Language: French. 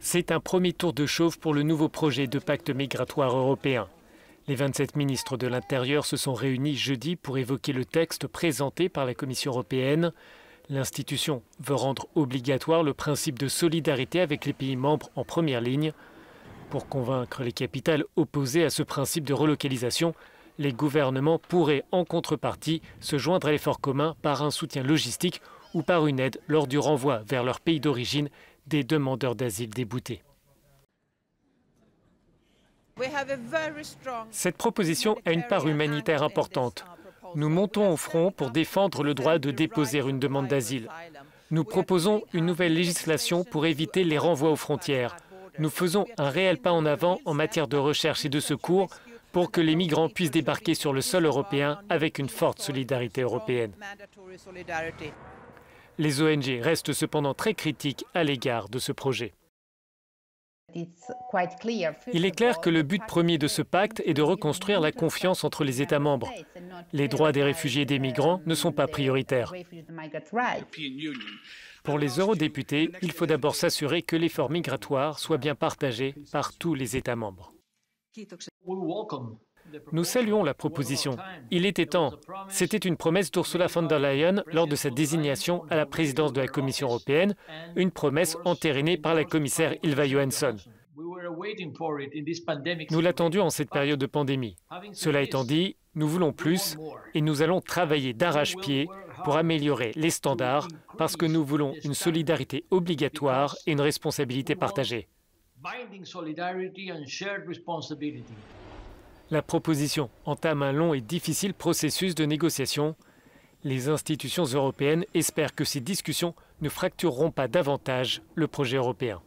C'est un premier tour de chauffe pour le nouveau projet de pacte migratoire européen. Les 27 ministres de l'Intérieur se sont réunis jeudi pour évoquer le texte présenté par la Commission européenne. L'institution veut rendre obligatoire le principe de solidarité avec les pays membres en première ligne. Pour convaincre les capitales opposées à ce principe de relocalisation, les gouvernements pourraient en contrepartie se joindre à l'effort commun par un soutien logistique ou par une aide lors du renvoi vers leur pays d'origine des demandeurs d'asile déboutés. Cette proposition a une part humanitaire importante. Nous montons au front pour défendre le droit de déposer une demande d'asile. Nous proposons une nouvelle législation pour éviter les renvois aux frontières. Nous faisons un réel pas en avant en matière de recherche et de secours pour que les migrants puissent débarquer sur le sol européen avec une forte solidarité européenne. Les ONG restent cependant très critiques à l'égard de ce projet. Il est clair que le but premier de ce pacte est de reconstruire la confiance entre les États membres. Les droits des réfugiés et des migrants ne sont pas prioritaires. Pour les eurodéputés, il faut d'abord s'assurer que l'effort migratoire soit bien partagé par tous les États membres. Nous saluons la proposition. Il était temps. C'était une promesse d'Ursula von der Leyen lors de sa désignation à la présidence de la Commission européenne, une promesse entérinée par la commissaire Ylva Johansson. Nous l'attendions en cette période de pandémie. Cela étant dit, nous voulons plus et nous allons travailler d'arrache-pied pour améliorer les standards parce que nous voulons une solidarité obligatoire et une responsabilité partagée. La proposition entame un long et difficile processus de négociation. Les institutions européennes espèrent que ces discussions ne fractureront pas davantage le projet européen.